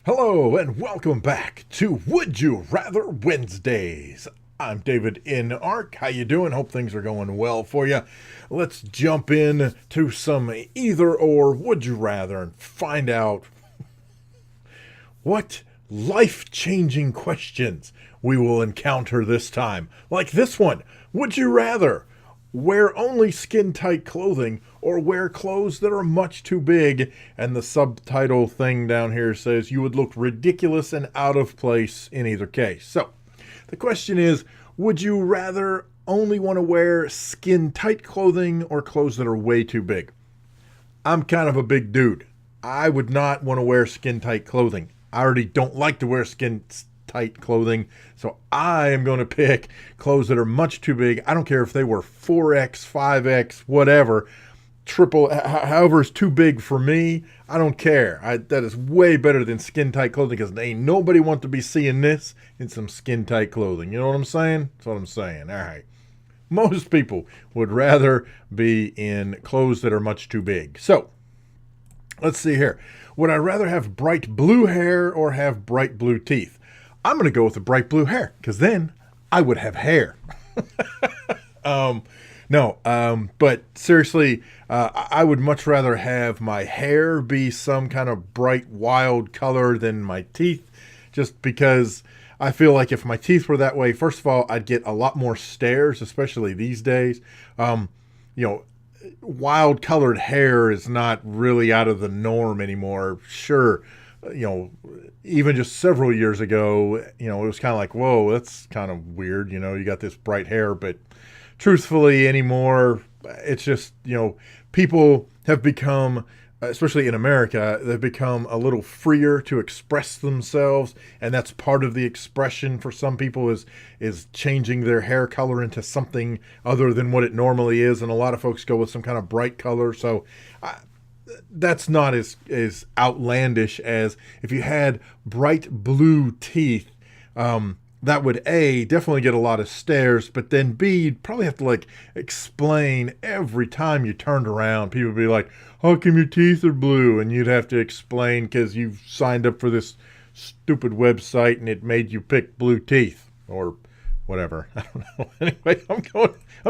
Hello and welcome back to Would You Rather Wednesdays. I'm davidinark. How you doing? Hope things are going well for you. Let's jump in to some either or would you rather and find out what life-changing questions we will encounter this time. Like this one. Would you rather wear only skin-tight clothing or wear clothes that are much too big? And the subtitle thing down here says you would look ridiculous and out of place in either case. So the question is, would you rather only want to wear skin-tight clothing or clothes that are way too big? I'm kind of a big dude. I would not want to wear skin-tight clothing. I already don't like to wear skin-tight clothing, so I am going to pick clothes that are much too big. I don't care if they were 4X, 5X, whatever, triple, however is too big for me. I don't care. That is way better than skin-tight clothing because ain't nobody want to be seeing this in some skin-tight clothing. You know what I'm saying? That's what I'm saying. All right. Most people would rather be in clothes that are much too big. So, let's see here. Would I rather have bright blue hair or have bright blue teeth? I'm going to go with the bright blue hair because then I would have hair. But seriously, I would much rather have my hair be some kind of bright, wild color than my teeth, just because I feel like if my teeth were that way, first of all, I'd get a lot more stares, especially these days. You know, wild colored hair is not really out of the norm anymore. Sure, even just several years ago, it was kind of like, whoa, that's kind of weird. You got this bright hair, but truthfully anymore, it's just, people have become, especially in America, they've become a little freer to express themselves, and that's part of the expression for some people is changing their hair color into something other than what it normally is, and a lot of folks go with some kind of bright color, so that's not as outlandish as if you had bright blue teeth. That would A, definitely get a lot of stares, but then B, you'd probably have to explain every time you turned around. People would be like, how come your teeth are blue? And you'd have to explain because you've signed up for this stupid website and it made you pick blue teeth or whatever. I don't know. Anyway, I'm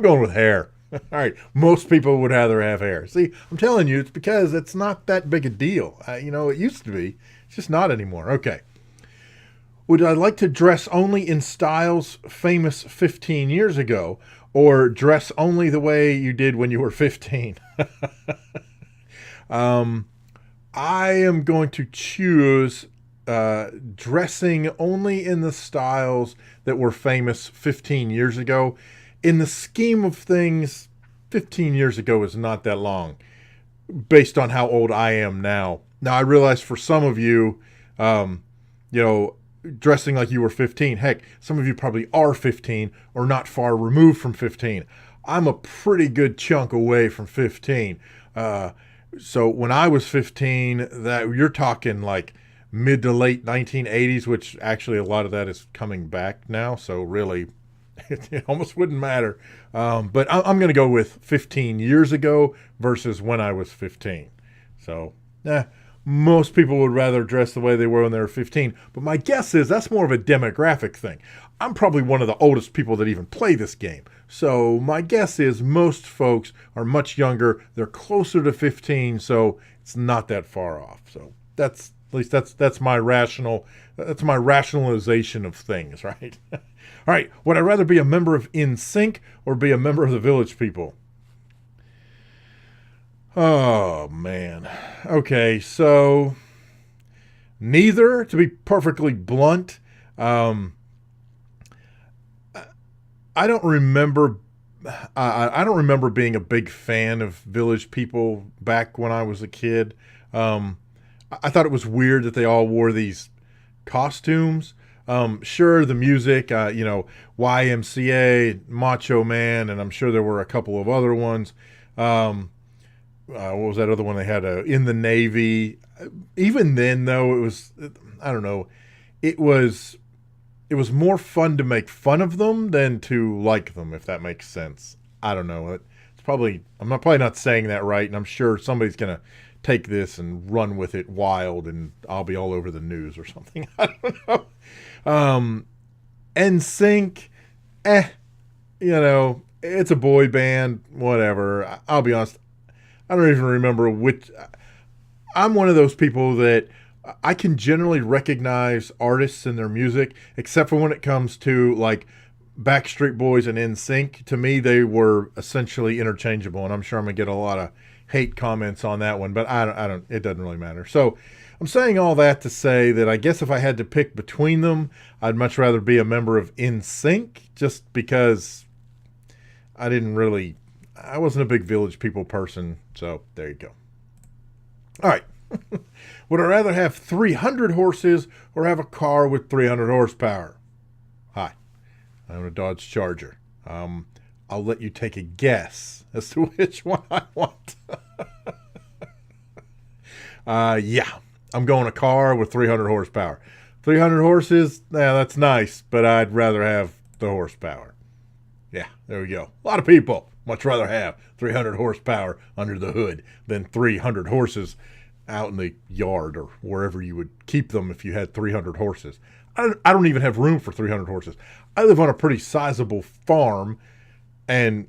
going with hair. All right. Most people would rather have hair. See, I'm telling you, it's because it's not that big a deal. It used to be. It's just not anymore. Okay. Would I like to dress only in styles famous 15 years ago or dress only the way you did when you were 15? I am going to choose dressing only in the styles that were famous 15 years ago. In the scheme of things, 15 years ago is not that long based on how old I am now. Now, I realize for some of you, dressing like you were 15. Heck, some of you probably are 15 or not far removed from 15. I'm a pretty good chunk away from 15. So when I was 15, that you're talking like mid to late 1980s, which actually a lot of that is coming back now. So really, it almost wouldn't matter. But I'm going to go with 15 years ago versus when I was 15. So, most people would rather dress the way they were when they were 15. But my guess is that's more of a demographic thing. I'm probably one of the oldest people that even play this game. So my guess is most folks are much younger. They're closer to 15, so it's not that far off. So that's my rationalization of things, right? All right. Would I rather be a member of NSYNC or be a member of the Village People? Oh, man. Okay, so neither, to be perfectly blunt. I don't remember I don't remember being a big fan of Village People back when I was a kid. I thought it was weird that they all wore these costumes. Sure, the music, YMCA, Macho Man, and I'm sure there were a couple of other ones. What was that other one they had? In the Navy. Even then, though, it was, I don't know, it was more fun to make fun of them than to like them, if that makes sense. I don't know. I'm probably not saying that right, and I'm sure somebody's going to take this and run with it wild, and I'll be all over the news or something. I don't know. NSYNC, it's a boy band, whatever. I'll be honest, I don't even remember which. I'm one of those people that I can generally recognize artists and their music, except for when it comes to like Backstreet Boys and NSYNC. To me, they were essentially interchangeable, and I'm sure I'm gonna get a lot of hate comments on that one, but I don't. It doesn't really matter. So I'm saying all that to say that I guess if I had to pick between them, I'd much rather be a member of NSYNC, just because I wasn't a big Village People person. So there you go. All right. Would I rather have 300 horses or have a car with 300 horsepower? Hi, I'm a Dodge Charger. I'll let you take a guess as to which one I want. Yeah, I'm going a car with 300 horsepower. 300 horses, yeah, that's nice, but I'd rather have the horsepower. Yeah, there we go. A lot of people much rather have 300 horsepower under the hood than 300 horses out in the yard or wherever you would keep them if you had 300 horses. I don't even have room for 300 horses. I live on a pretty sizable farm, and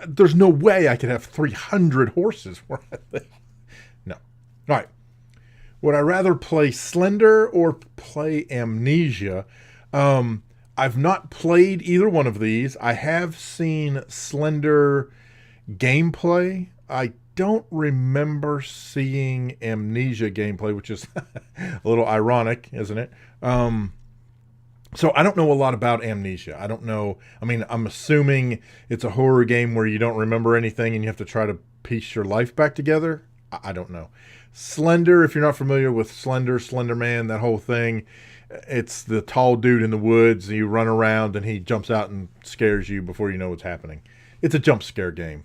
there's no way I could have 300 horses where I live. No. All right. Would I rather play Slender or play Amnesia? I've not played either one of these. I have seen Slender gameplay. I don't remember seeing Amnesia gameplay, which is a little ironic, isn't it? So I don't know a lot about Amnesia. I don't know. I mean, I'm assuming it's a horror game where you don't remember anything and you have to try to piece your life back together. I don't know. Slender, if you're not familiar with Slender Man, that whole thing, it's the tall dude in the woods, and you run around and he jumps out and scares you before you know what's happening. It's a jump scare game.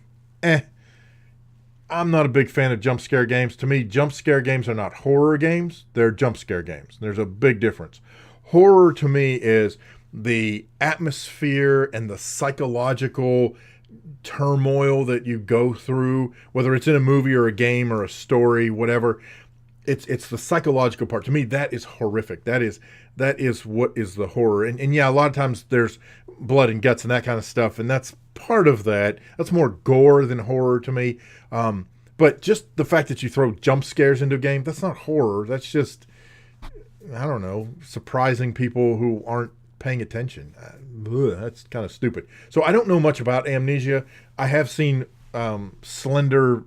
I'm not a big fan of jump scare games. To me, jump scare games are not horror games. They're jump scare games. There's a big difference. Horror to me is the atmosphere and the psychological turmoil that you go through, whether it's in a movie or a game or a story, whatever. It's the psychological part. To me, that is horrific. That is what is the horror. And yeah, a lot of times there's blood and guts and that kind of stuff, and that's part of that. That's more gore than horror to me. But just the fact that you throw jump scares into a game, that's not horror. That's just, I don't know, surprising people who aren't paying attention. That's kind of stupid. So I don't know much about Amnesia. I have seen Slender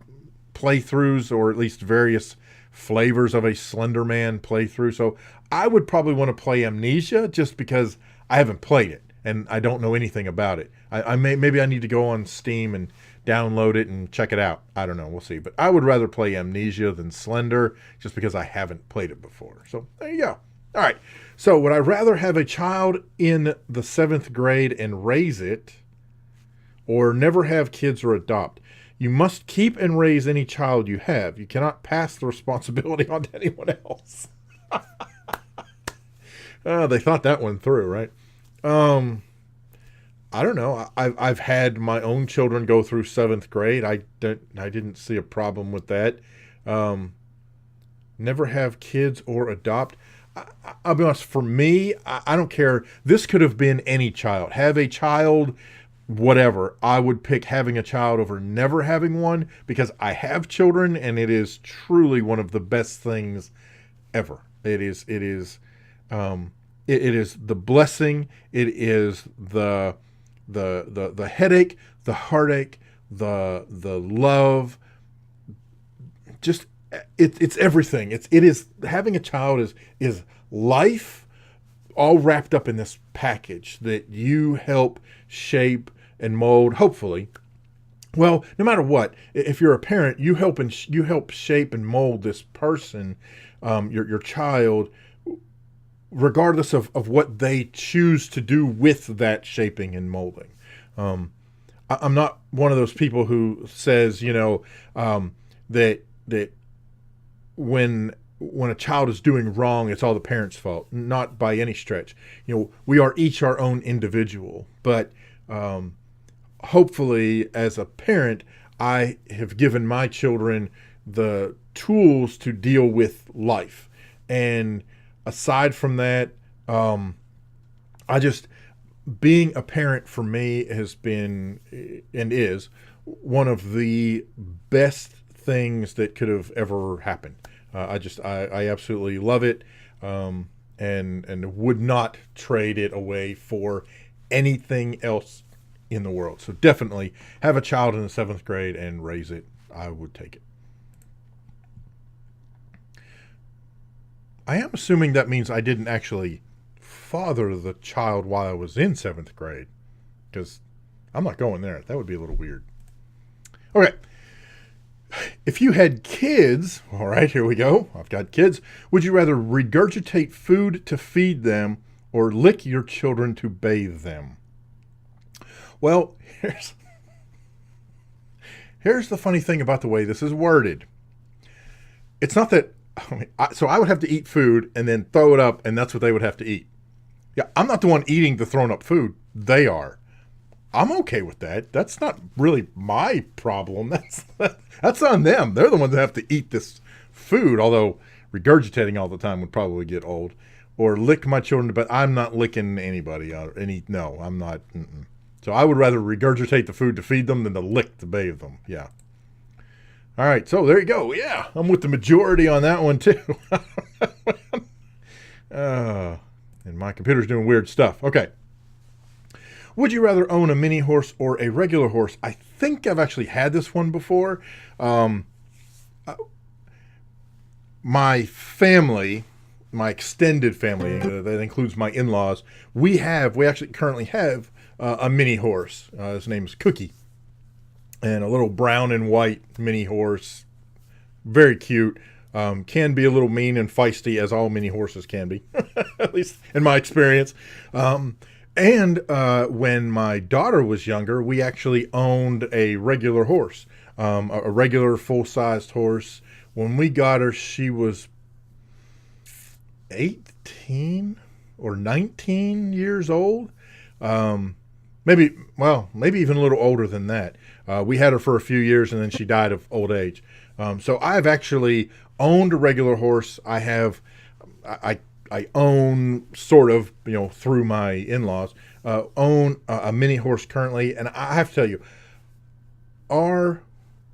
playthroughs, or at least various flavors of a Slender Man playthrough. So I would probably want to play Amnesia just because I haven't played it and I don't know anything about it. Maybe I need to go on Steam and download it and check it out. I don't know. We'll see. But I would rather play Amnesia than Slender just because I haven't played it before. So there you go. All right. So would I rather have a child in the 7th grade and raise it, or never have kids or adopt? You must keep and raise any child you have. You cannot pass the responsibility on to anyone else. They thought that one through, right? I don't know. I've had my own children go through 7th grade. I didn't see a problem with that. Never have kids or adopt. I'll be honest. For me, I don't care. This could have been any child. Have a child. Whatever, I would pick having a child over never having one, because I have children and it is truly one of the best things ever. It is the blessing. It is the headache, the heartache, the love. Just it's everything. It is having a child is life all wrapped up in this package that you help shape and mold, hopefully. Well, no matter what, if you're a parent, you help shape and mold this person, your child, regardless of what they choose to do with that shaping and molding. I'm not one of those people who says, that when a child is doing wrong, it's all the parent's fault. Not by any stretch. We are each our own individual, but hopefully, as a parent, I have given my children the tools to deal with life. And aside from that, I just, being a parent for me has been and is one of the best things that could have ever happened. I absolutely love it, and would not trade it away for anything else in the world. So definitely have a child in the 7th grade and raise it. I would take it. I am assuming that means I didn't actually father the child while I was in 7th grade, because I'm not going there. That would be a little weird. Okay. If you had kids, all right, here we go. I've got kids. Would you rather regurgitate food to feed them or lick your children to bathe them? Well, here's the funny thing about the way this is worded. It's not that, so I would have to eat food and then throw it up, and that's what they would have to eat. Yeah, I'm not the one eating the thrown up food. They are. I'm okay with that. That's not really my problem. That's on them. They're the ones that have to eat this food, although regurgitating all the time would probably get old. Or lick my children, but I'm not licking anybody. No, I'm not. So I would rather regurgitate the food to feed them than to lick to bathe them. Yeah. All right, so there you go. Yeah, I'm with the majority on that one too. And my computer's doing weird stuff. Okay. Would you rather own a mini horse or a regular horse? I think I've actually had this one before. My family, my extended family, that includes my in-laws, we actually currently have a mini horse. His name is Cookie. And a little brown and white mini horse. Very cute. Can be a little mean and feisty, as all mini horses can be, at least in my experience. And when my daughter was younger, we actually owned a regular horse, a regular full-sized horse. When we got her, she was 18 or 19 years old. Maybe even a little older than that. We had her for a few years, and then she died of old age. So I've actually owned a regular horse. I own, sort of, through my in-laws, own a mini horse currently. And I have to tell you, our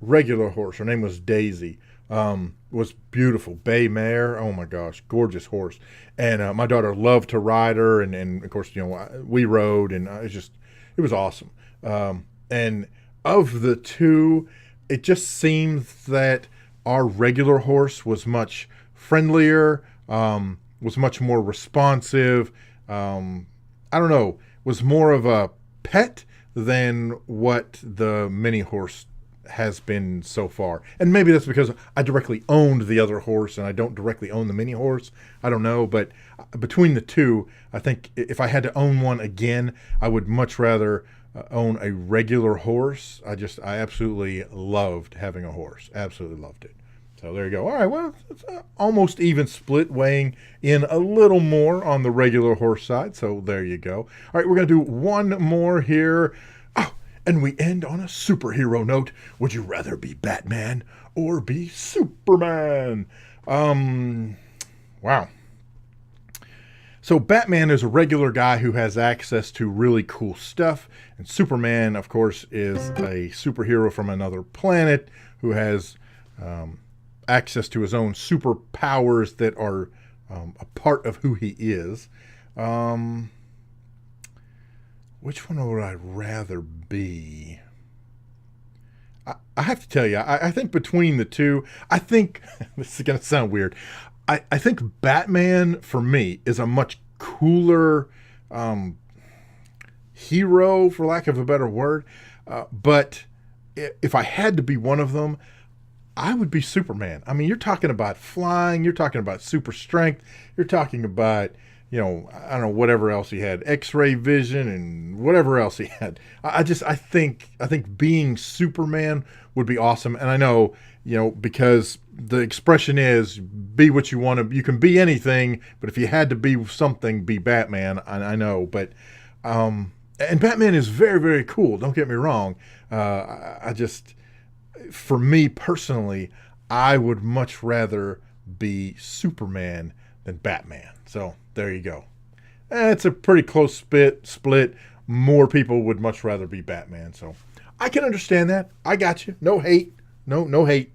regular horse, her name was Daisy, was beautiful. Bay mare. Oh my gosh, gorgeous horse. And my daughter loved to ride her. And of course, we rode, and it was awesome. And of the two, it just seems that our regular horse was much friendlier, was much more responsive. I don't know, was more of a pet than what the mini horse has been so far. And maybe that's because I directly owned the other horse and I don't directly own the mini horse. I don't know, but between the two, I think if I had to own one again, I would much rather own a regular horse. I absolutely loved having a horse. Absolutely loved it. So there you go. All right, well, it's almost even split, weighing in a little more on the regular horse side. So there you go. All right, we're going to do one more here. Oh, and we end on a superhero note. Would you rather be Batman or be Superman? Wow. So Batman is a regular guy who has access to really cool stuff. And Superman, of course, is a superhero from another planet who has access to his own superpowers that are a part of who he is. Which one would I rather be? I have to tell you, I think between the two, this is going to sound weird. I think Batman, for me, is a much cooler hero, for lack of a better word. But if I had to be one of them, I would be Superman. I mean, you're talking about flying, you're talking about super strength, you're talking about, I don't know, whatever else he had, X-ray vision and whatever else he had. I think being Superman would be awesome. And I know, because the expression is be what you want to, you can be anything, but if you had to be something, be Batman. I know, but, and Batman is very, very cool. Don't get me wrong. For me personally, I would much rather be Superman than Batman. So there you go. It's a pretty close split. More people would much rather be Batman. So I can understand that. I got you. No hate. No hate.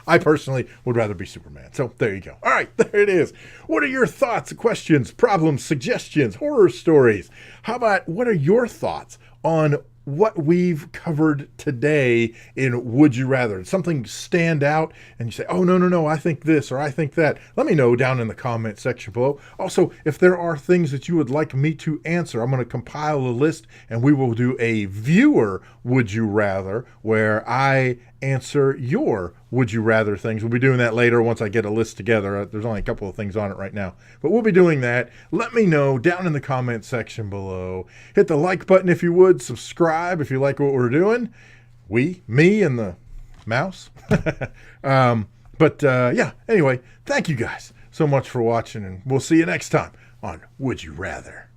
I personally would rather be Superman. So there you go. All right, there it is. What are your thoughts, questions, problems, suggestions, horror stories? How about what are your thoughts on what we've covered today in Would You Rather? Did something stand out and you say, oh, no, I think this or I think that? Let me know down in the comment section below. Also, if there are things that you would like me to answer, I'm going to compile a list and we will do a viewer Would You Rather where I answer your Would You Rather things. We'll be doing that later once I get a list together. There's only a couple of things on it right now, but we'll be doing that. Let me know down in the comment section below. Hit the like button if you would. Subscribe if you like what we're doing. Me and the mouse. Yeah, anyway, thank you guys so much for watching, and we'll see you next time on Would You Rather.